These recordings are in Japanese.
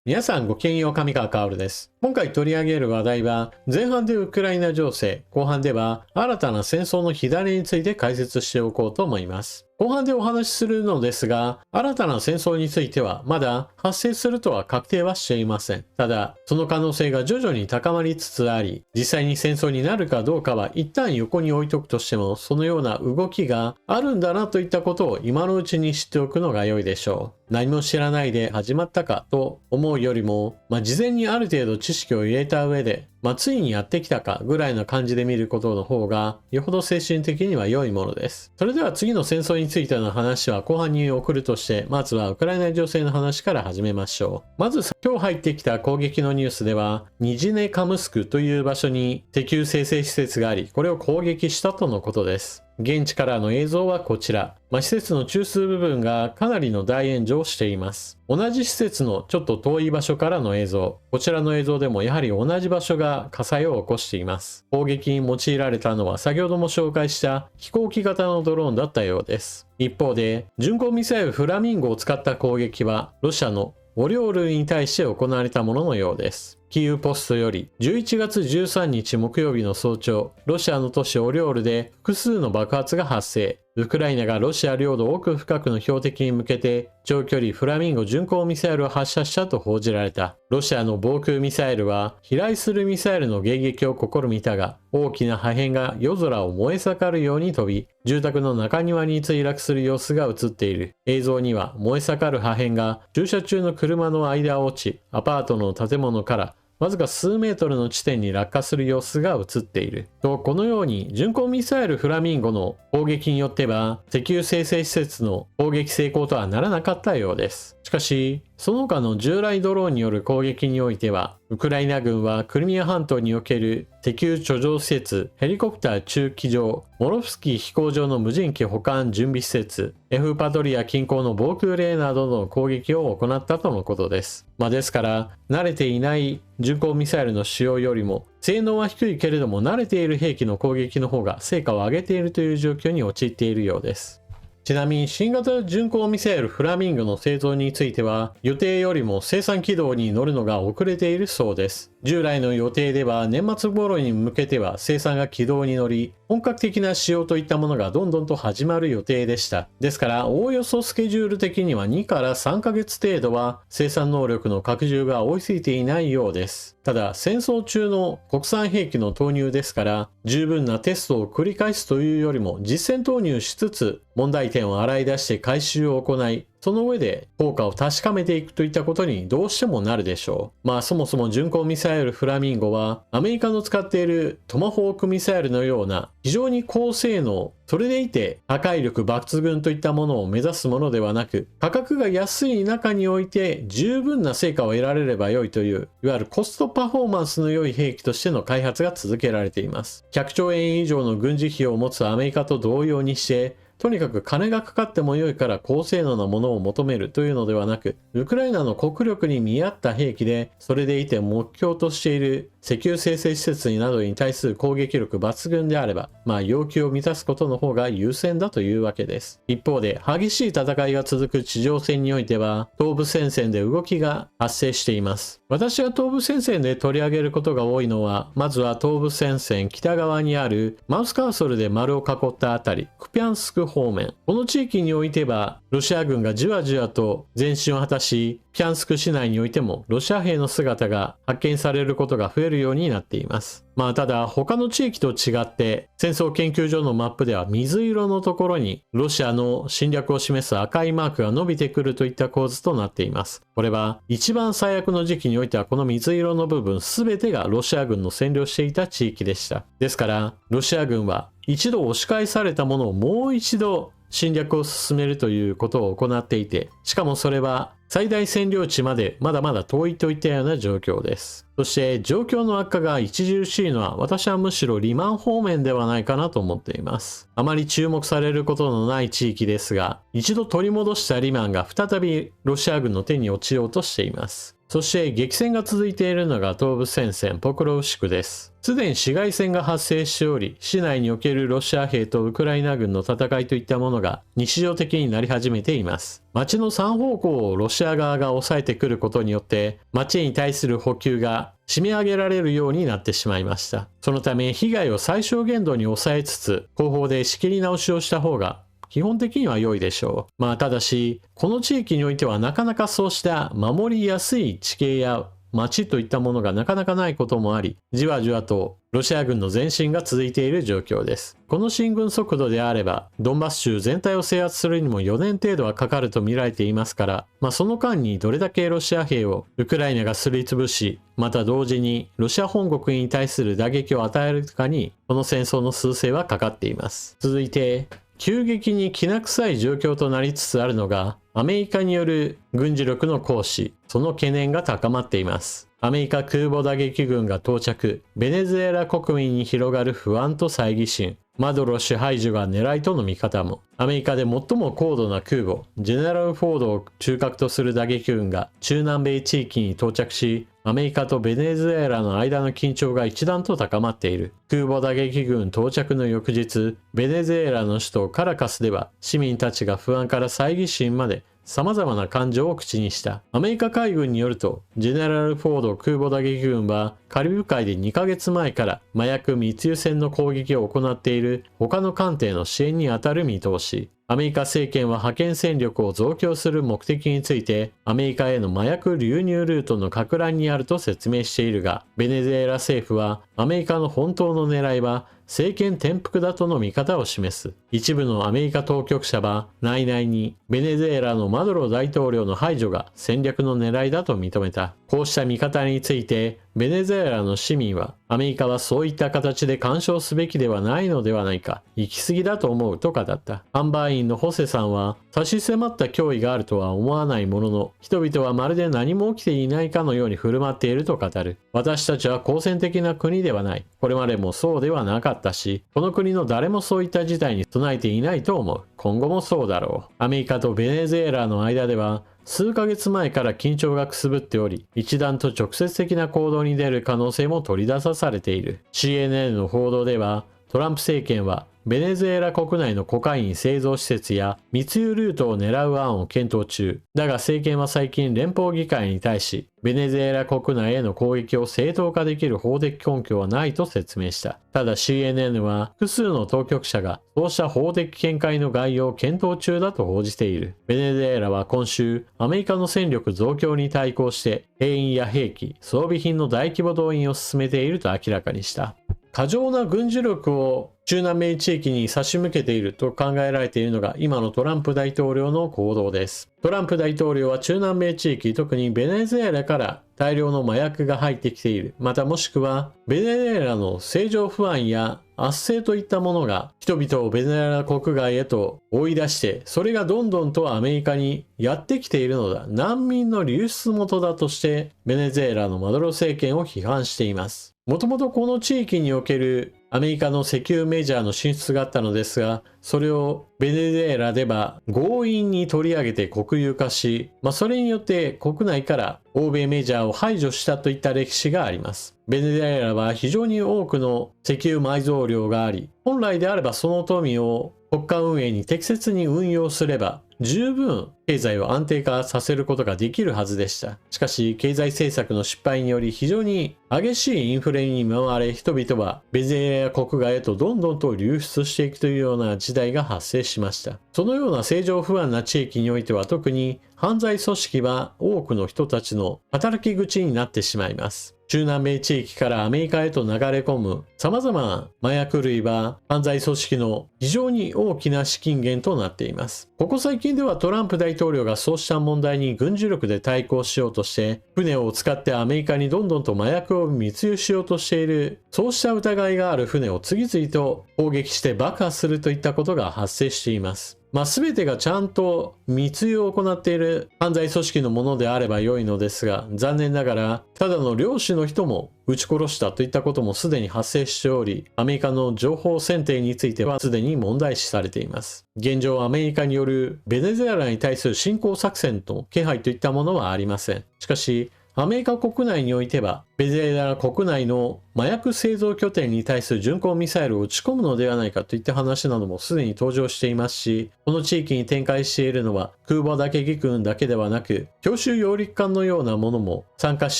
皆さんごきげんよう、上川薫です。今回取り上げる話題は、前半でウクライナ情勢、後半では新たな戦争の火種について解説しておこうと思います。後半でお話しするのですが、新たな戦争についてはまだ発生するとは確定はしていません。ただ、その可能性が徐々に高まりつつあり、実際に戦争になるかどうかは一旦横に置いとくとしても、そのような動きがあるんだなといったことを今のうちに知っておくのが良いでしょう。何も知らないで始まったかと思うよりも、事前にある程度知識を入れた上で、ついにやってきたかぐらいの感じで見ることの方が、よほど精神的には良いものです。それでは次の戦争についての話は後半に送るとして、まずはウクライナ情勢の話から始めましょう。まず今日入ってきた攻撃のニュースでは、ニジネカムスクという場所に石油精製施設があり、これを攻撃したとのことです。現地からの映像はこちら。施設の中枢部分がかなりの大炎上をしています。同じ施設のちょっと遠い場所からの映像。こちらの映像でもやはり同じ場所が火災を起こしています。攻撃に用いられたのは先ほども紹介した飛行機型のドローンだったようです。一方で、巡航ミサイルフラミンゴを使った攻撃はロシアのオリオールに対して行われたもののようです。キーウポストより11月13日木曜日の早朝、ロシアの都市オリオールで複数の爆発が発生。ウクライナがロシア領土奥深くの標的に向けて長距離フラミンゴ巡航ミサイルを発射したと報じられた。ロシアの防空ミサイルは飛来するミサイルの迎撃を試みたが、大きな破片が夜空を燃え盛るように飛び、住宅の中庭に墜落する様子が映っている。映像には燃え盛る破片が駐車中の車の間を落ち、アパートの建物からわずか数メートルの地点に落下する様子が映っている。このように巡航ミサイルフラミンゴの攻撃によっては石油精製施設の攻撃成功とはならなかったようです。しかし、その他の従来ドローンによる攻撃においては、ウクライナ軍はクリミア半島における石油貯蔵施設、ヘリコプター駐機場、モロフスキー飛行場の無人機保管準備施設、エフパトリア近郊の防空レーダーなどの攻撃を行ったとのことです。ですから、慣れていない巡航ミサイルの使用よりも、性能は低いけれども慣れている兵器の攻撃の方が成果を上げているという状況に陥っているようです。ちなみに新型巡航ミサイルフラミンゴの製造については予定よりも生産軌道に乗るのが遅れているそうです。従来の予定では年末頃に向けては生産が軌道に乗り、本格的な使用といったものがどんどんと始まる予定でした。ですからおおよそスケジュール的には2から3ヶ月程度は生産能力の拡充が追いついていないようです。ただ戦争中の国産兵器の投入ですから、十分なテストを繰り返すというよりも実戦投入しつつ問題点を洗い出して回収を行い、その上で効果を確かめていくといったことにどうしてもなるでしょう。そもそも巡航ミサイルフラミンゴはアメリカの使っているトマホークミサイルのような非常に高性能、それでいて破壊力抜群といったものを目指すものではなく、価格が安い中において十分な成果を得られれば良いという、いわゆるコストパフォーマンスの良い兵器としての開発が続けられています。100兆円以上の軍事費を持つアメリカと同様にして、とにかく金がかかっても良いから高性能なものを求めるというのではなく、ウクライナの国力に見合った兵器で、それでいて目標としている石油精製施設などに対する攻撃力抜群であれば、要求を満たすことの方が優先だというわけです。一方で、激しい戦いが続く地上戦においては、東部戦線で動きが発生しています。私が東部戦線で取り上げることが多いのは、まずは東部戦線北側にあるマウスカーソルで丸を囲ったあたり、クピャンスク方面。この地域においては、ロシア軍がじわじわと前進を果たし、ピャンスク市内においてもロシア兵の姿が発見されることが増えるようになっています。ただ他の地域と違って戦争研究所のマップでは水色のところにロシアの侵略を示す赤いマークが伸びてくるといった構図となっています。これは一番最悪の時期においてはこの水色の部分全てがロシア軍の占領していた地域でした。ですからロシア軍は一度押し返されたものをもう一度侵略を進めるということを行っていて、しかもそれは最大占領地までまだまだ遠いといったような状況です。そして状況の悪化が著しいのは私はむしろリマン方面ではないかなと思っています。あまり注目されることのない地域ですが、一度取り戻したリマンが再びロシア軍の手に落ちようとしています。そして激戦が続いているのが東部戦線ポクロウシクです。すでに市街戦が発生しており、市内におけるロシア兵とウクライナ軍の戦いといったものが日常的になり始めています。町の3方向をロシア側が抑えてくることによって、町に対する補給が締め上げられるようになってしまいました。そのため被害を最小限度に抑えつつ、後方で仕切り直しをした方が基本的には良いでしょう。ただし、この地域においてはなかなかそうした守りやすい地形や町といったものがなかなかないこともあり、じわじわとロシア軍の前進が続いている状況です。この進軍速度であれば、ドンバス州全体を制圧するにも4年程度はかかると見られていますから、その間にどれだけロシア兵をウクライナがすりつぶし、また同時にロシア本国に対する打撃を与えるかに、この戦争の趨勢はかかっています。続いて、急激にきな臭い状況となりつつあるのが、アメリカによる軍事力の行使、その懸念が高まっています。アメリカ空母打撃軍が到着、ベネズエラ国民に広がる不安と猜疑心、マドロ支配所が狙いとの見方も、アメリカで最も高度な空母、ジェネラルフォードを中核とする打撃軍が中南米地域に到着し、アメリカとベネズエラの間の緊張が一段と高まっている。空母打撃軍到着の翌日、ベネズエラの首都カラカスでは市民たちが不安から猜疑心まで様々な感情を口にした。アメリカ海軍によると、ジェネラルフォード空母打撃軍はカリブ海で2ヶ月前から麻薬密輸船の攻撃を行っている他の艦艇の支援に当たる見通し。アメリカ政権は派遣戦力を増強する目的について、アメリカへの麻薬流入ルートの拡乱にあると説明しているが、ベネズエラ政府はアメリカの本当の狙いは政権転覆だとの見方を示す。一部のアメリカ当局者は内々にベネズエラのマドロ大統領の排除が戦略の狙いだと認めた。こうした見方についてベネズエラの市民はアメリカはそういった形で干渉すべきではないのではないか、行き過ぎだと思うと語った。販売員のホセさんは差し迫った脅威があるとは思わないものの、人々はまるで何も起きていないかのように振る舞っていると語る。私たちは好戦的な国ではない。これまでもそうではなかったし、この国の誰もそういった事態に備えていないと思う。今後もそうだろう。アメリカとベネズエラの間では数ヶ月前から緊張がくすぶっており、一段と直接的な行動に出る可能性も取り出されている。CNN の報道では、トランプ政権はベネズエラ国内のコカイン製造施設や密輸ルートを狙う案を検討中。だが政権は最近連邦議会に対し、ベネズエラ国内への攻撃を正当化できる法的根拠はないと説明した。ただ CNN は複数の当局者がそうした法的見解の概要を検討中だと報じている。ベネズエラは今週、アメリカの戦力増強に対抗して兵員や兵器、装備品の大規模動員を進めていると明らかにした。過剰な軍事力を中南米地域に差し向けていると考えられているのが今のトランプ大統領の行動です。トランプ大統領は中南米地域、特にベネズエラから大量の麻薬が入ってきている。またもしくはベネズエラの政情不安や圧政といったものが人々をベネズエラ国外へと追い出して、それがどんどんとアメリカにやってきているのだ。難民の流出元だとしてベネズエラのマドロ政権を批判しています。もともとこの地域におけるアメリカの石油メジャーの進出があったのですが、それをベネズエラでは強引に取り上げて国有化し、それによって国内から欧米メジャーを排除したといった歴史があります。ベネズエラは非常に多くの石油埋蔵量があり、本来であればその富を国家運営に適切に運用すれば十分経済を安定化させることができるはずでした。しかし経済政策の失敗により非常に激しいインフレに見舞われ、人々はベネズエラ国外へとどんどんと流出していくというような時代が発生しました。そのような政情不安な地域においては特に犯罪組織は多くの人たちの働き口になってしまいます。中南米地域からアメリカへと流れ込む様々な麻薬類は犯罪組織の非常に大きな資金源となっています。ここ最近ではトランプ大統領がそうした問題に軍事力で対抗しようとして、船を使ってアメリカにどんどんと麻薬を密輸しようとしている、そうした疑いがある船を次々と攻撃して爆破するといったことが発生しています。全てがちゃんと密輸を行っている犯罪組織のものであれば良いのですが、残念ながらただの漁師の人も撃ち殺したといったこともすでに発生しており、アメリカの情報選定についてはすでに問題視されています。現状アメリカによるベネズエラに対する侵攻作戦の気配といったものはありません。しかしアメリカ国内においては、ベネズエラ国内の麻薬製造拠点に対する巡航ミサイルを撃ち込むのではないかといった話などもすでに登場していますし、この地域に展開しているのは空母打撃群だけではなく、強襲揚陸艦のようなものも参加し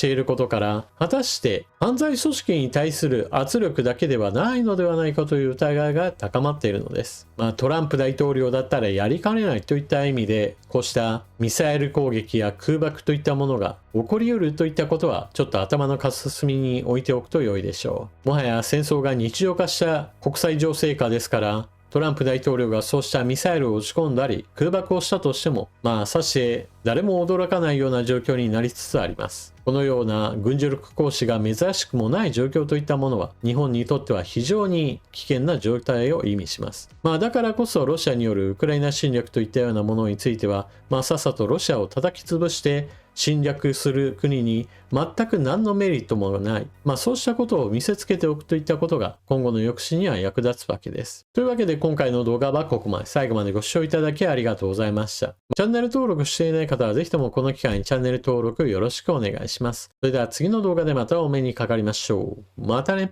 ていることから、果たして犯罪組織に対する圧力だけではないのではないかという疑いが高まっているのです。トランプ大統領だったらやりかねないといった意味で、こうしたミサイル攻撃や空爆といったものが起こりうるといったことはちょっと頭の片隅に置いておくと良いでしょう。もはや戦争が日常化した国際情勢下ですから、トランプ大統領がそうしたミサイルを撃ち込んだり空爆をしたとしても、さして誰も驚かないような状況になりつつあります。このような軍事力行使が珍しくもない状況といったものは、日本にとっては非常に危険な状態を意味します。だからこそロシアによるウクライナ侵略といったようなものについては、さっさとロシアを叩き潰して侵略する国に全く何のメリットもない、そうしたことを見せつけておくといったことが今後の抑止には役立つわけです。というわけで今回の動画はここまで。最後までご視聴いただきありがとうございました。チャンネル登録していない方はぜひともこの機会にチャンネル登録よろしくお願いします。それでは次の動画でまたお目にかかりましょう。またね。